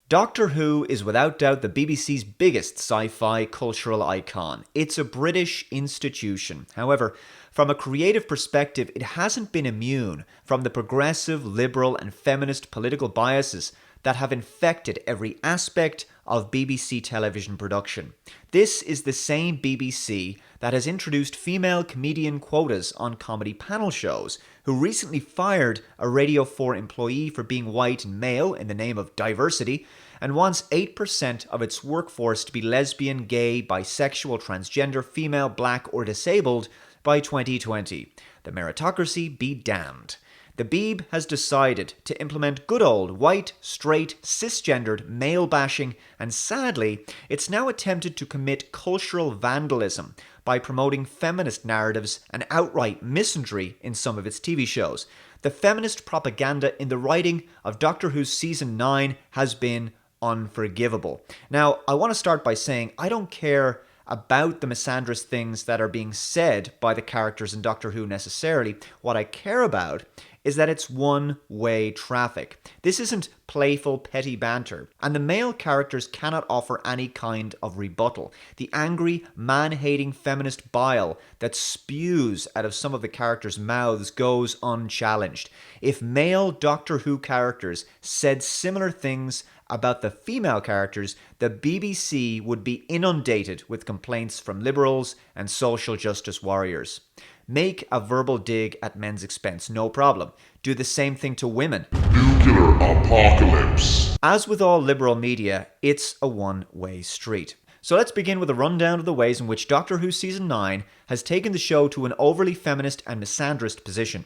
Doctor Who is without doubt the BBC's biggest sci-fi cultural icon. It's a British institution. However, from a creative perspective, it hasn't been immune from the progressive, liberal and feminist political biases that have infected every aspect of BBC television production. This is the same BBC that has introduced female comedian quotas on comedy panel shows, who recently fired a Radio 4 employee for being white and male in the name of diversity, and wants 8% of its workforce to be lesbian, gay, bisexual, transgender, female, black or disabled by 2020. The meritocracy be damned. The Beeb has decided to implement good old white, straight, cisgendered male bashing, and sadly, it's now attempted to commit cultural vandalism by promoting feminist narratives and outright misandry in some of its TV shows. The feminist propaganda in the writing of Doctor Who's Season 9 has been unforgivable. Now, I want to start by saying I don't care about the misandrous things that are being said by the characters in Doctor Who necessarily. What I care about is that it's one-way traffic. This isn't playful, petty banter, and the male characters cannot offer any kind of rebuttal. The angry, man-hating feminist bile that spews out of some of the characters' mouths goes unchallenged. If male Doctor Who characters said similar things about the female characters, the BBC would be inundated with complaints from liberals and social justice warriors. Make a verbal dig at men's expense, no problem. Do the same thing to women. Nuclear apocalypse. As with all liberal media, it's a one-way street. So let's begin with a rundown of the ways in which Doctor Who Season 9 has taken the show to an overly feminist and misandrist position.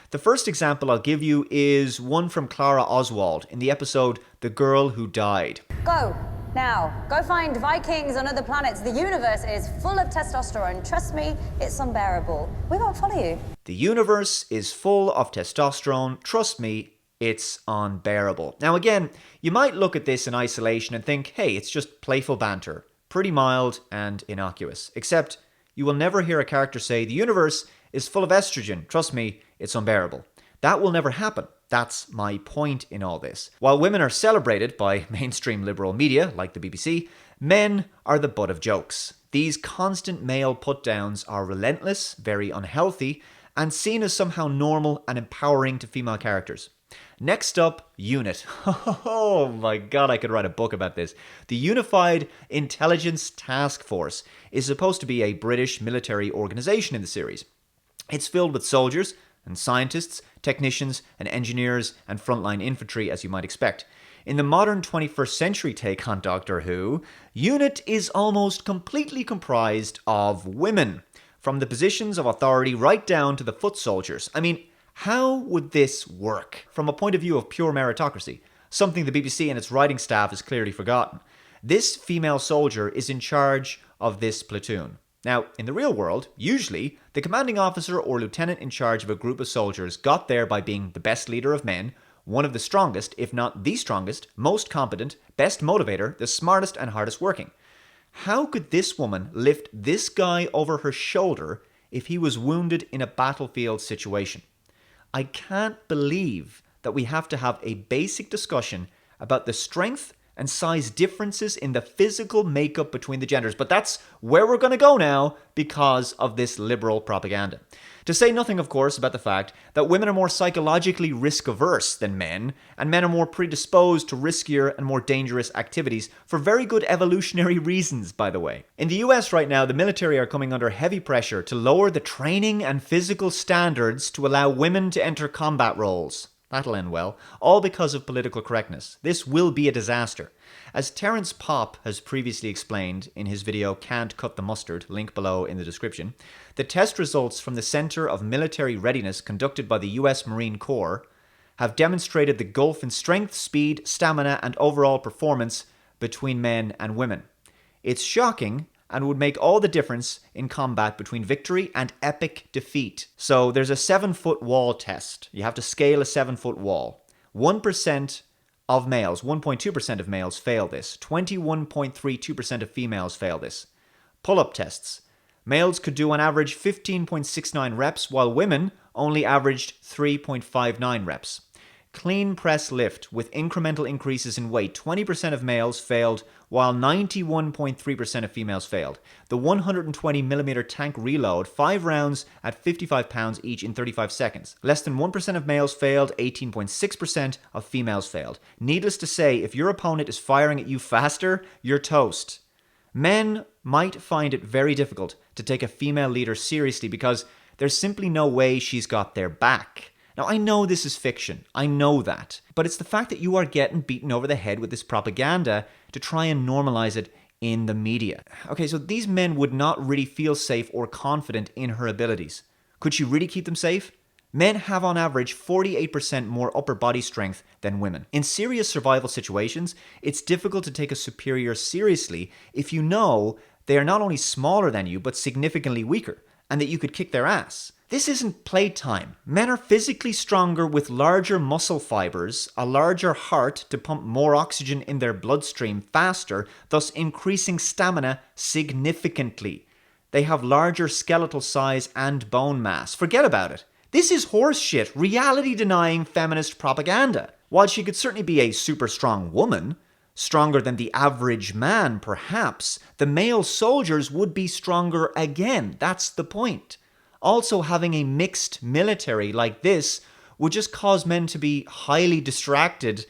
The first example I'll give you is one from Clara Oswald in the episode The Girl Who Died. Go. Now, go find Vikings on other planets. The universe is full of testosterone. Trust me, it's unbearable. We won't follow you. The universe is full of testosterone. Trust me, it's unbearable. Now again, you might look at this in isolation and think, hey, it's just playful banter. Pretty mild and innocuous. Except, you will never hear a character say, the universe is full of estrogen. Trust me, it's unbearable. That will never happen. That's my point in all this. While women are celebrated by mainstream liberal media, like the BBC, men are the butt of jokes. These constant male put-downs are relentless, very unhealthy, and seen as somehow normal and empowering to female characters. Next up, UNIT. Oh my god, I could write a book about this. The Unified Intelligence Task Force is supposed to be a British military organisation in the series. It's filled with soldiers and scientists, technicians and engineers and frontline infantry, as you might expect. In the modern 21st century take on Doctor Who, UNIT is almost completely comprised of women, from the positions of authority right down to the foot soldiers. I mean, how would this work from a point of view of pure meritocracy? Something the BBC and its writing staff has clearly forgotten. This female soldier is in charge of this platoon. Now, in the real world, usually, the commanding officer or lieutenant in charge of a group of soldiers got there by being the best leader of men, one of the strongest, if not the strongest, most competent, best motivator, the smartest and hardest working. How could this woman lift this guy over her shoulder if he was wounded in a battlefield situation? I can't believe that we have to have a basic discussion about the strength and size differences in the physical makeup between the genders. But that's where we're going to go now because of this liberal propaganda. To say nothing, of course, about the fact that women are more psychologically risk-averse than men, and men are more predisposed to riskier and more dangerous activities for very good evolutionary reasons, by the way. In the US right now, the military are coming under heavy pressure to lower the training and physical standards to allow women to enter combat roles. That'll end well, all because of political correctness. This will be a disaster. As Terence Popp has previously explained in his video Can't Cut the Mustard, link below in the description, the test results from the Center of Military Readiness conducted by the US Marine Corps have demonstrated the gulf in strength, speed, stamina, and overall performance between men and women. It's shocking and would make all the difference in combat between victory and epic defeat. So there's a 7-foot wall test. You have to scale a 7-foot wall. 1% of males, 1.2% of males fail this. 21.32% of females fail this. Pull-up tests. Males could do on average 15.69 reps, while women only averaged 3.59 reps. Clean press lift with incremental increases in weight. 20% of males failed, while 91.3% of females failed. The 120mm tank reload, 5 rounds at 55 pounds each in 35 seconds. Less than 1% of males failed, 18.6% of females failed. Needless to say, if your opponent is firing at you faster, you're toast. Men might find it very difficult to take a female leader seriously because there's simply no way she's got their back. Now, I know this is fiction. I know that. But it's the fact that you are getting beaten over the head with this propaganda to try and normalize it in the media. Okay, so these men would not really feel safe or confident in her abilities. Could she really keep them safe? Men have on average 48% more upper body strength than women. In serious survival situations, it's difficult to take a superior seriously if you know they are not only smaller than you, but significantly weaker, and that you could kick their ass. This isn't playtime. Men are physically stronger with larger muscle fibers, a larger heart to pump more oxygen in their bloodstream faster, thus increasing stamina significantly. They have larger skeletal size and bone mass. Forget about it. This is horseshit, reality-denying feminist propaganda. While she could certainly be a super strong woman, stronger than the average man perhaps, the male soldiers would be stronger again. That's the point. Also, having a mixed military like this would just cause men to be highly distracted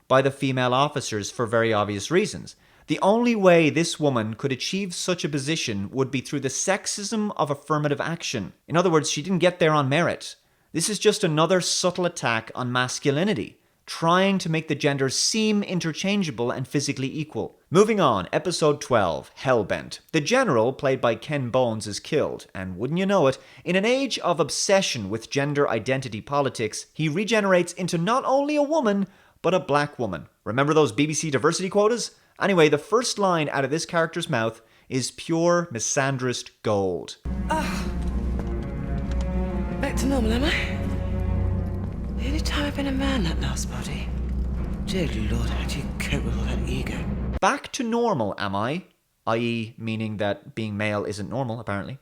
by the female officers for very obvious reasons. The only way this woman could achieve such a position would be through the sexism of affirmative action. In other words, she didn't get there on merit. This is just another subtle attack on masculinity, trying to make the genders seem interchangeable and physically equal. Moving on, episode 12, Hellbent. The general, played by Ken Bones, is killed, and wouldn't you know it, in an age of obsession with gender identity politics, he regenerates into not only a woman, but a black woman. Remember those BBC diversity quotas? Anyway, the first line out of this character's mouth is pure misandrist gold. Back to normal, am I? The only time I've been a man, that last body. Dear Lord, how do you cope with all that ego? Back to normal, am I? I.e., meaning that being male isn't normal, apparently.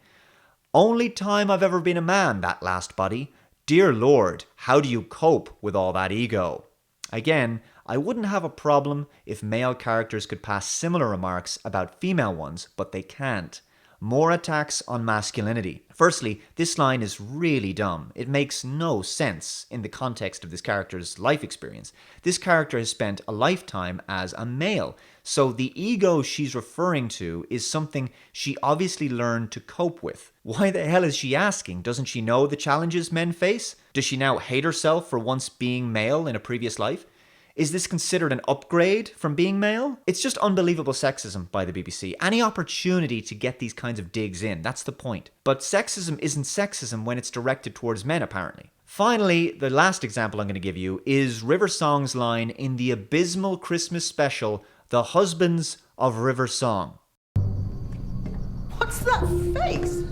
Only time I've ever been a man, that last body. Dear Lord, how do you cope with all that ego? Again, I wouldn't have a problem if male characters could pass similar remarks about female ones, but they can't. More attacks on masculinity. Firstly, this line is really dumb. It makes no sense in the context of this character's life experience. This character has spent a lifetime as a male, so the ego she's referring to is something she obviously learned to cope with. Why the hell is she asking? Doesn't she know the challenges men face? Does she now hate herself for once being male in a previous life? Is this considered an upgrade from being male? It's just unbelievable sexism by the BBC. Any opportunity to get these kinds of digs in, that's the point. But sexism isn't sexism when it's directed towards men, apparently. Finally, the last example I'm going to give you is River Song's line in the abysmal Christmas special, The Husbands of River Song. What's that face?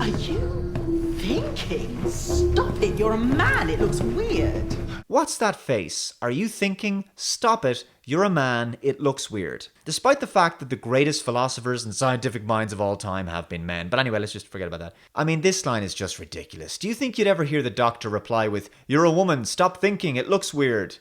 Are you thinking? Stop it, you're a man, it looks weird. What's that face? Are you thinking? Stop it, you're a man, it looks weird. Despite the fact that the greatest philosophers and scientific minds of all time have been men. But anyway, let's just forget about that. I mean, this line is just ridiculous. Do you think you'd ever hear the doctor reply with, "You're a woman, stop thinking, it looks weird"?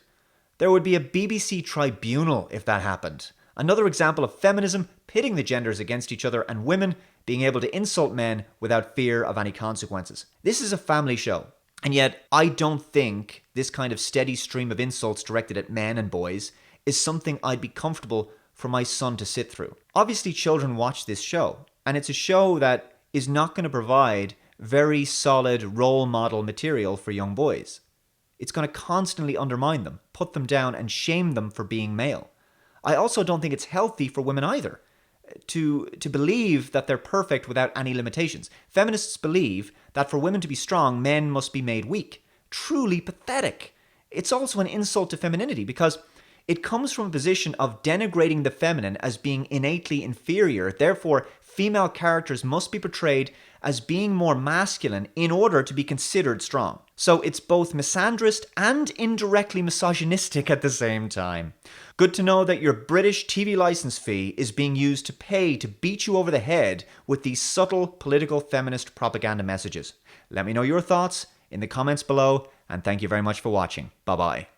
There would be a BBC tribunal if that happened. Another example of feminism pitting the genders against each other and women being able to insult men without fear of any consequences. This is a family show. And yet, I don't think this kind of steady stream of insults directed at men and boys is something I'd be comfortable for my son to sit through. Obviously, children watch this show, and it's a show that is not going to provide very solid role model material for young boys. It's going to constantly undermine them, put them down, and shame them for being male. I also don't think it's healthy for women either. To believe that they're perfect without any limitations. Feminists believe that for women to be strong, men must be made weak. Truly pathetic. It's also an insult to femininity because it comes from a position of denigrating the feminine as being innately inferior. Therefore, female characters must be portrayed as being more masculine in order to be considered strong. So it's both misandrist and indirectly misogynistic at the same time. Good to know that your British TV license fee is being used to pay to beat you over the head with these subtle political feminist propaganda messages. Let me know your thoughts in the comments below. and thank you very much for watching. Bye bye.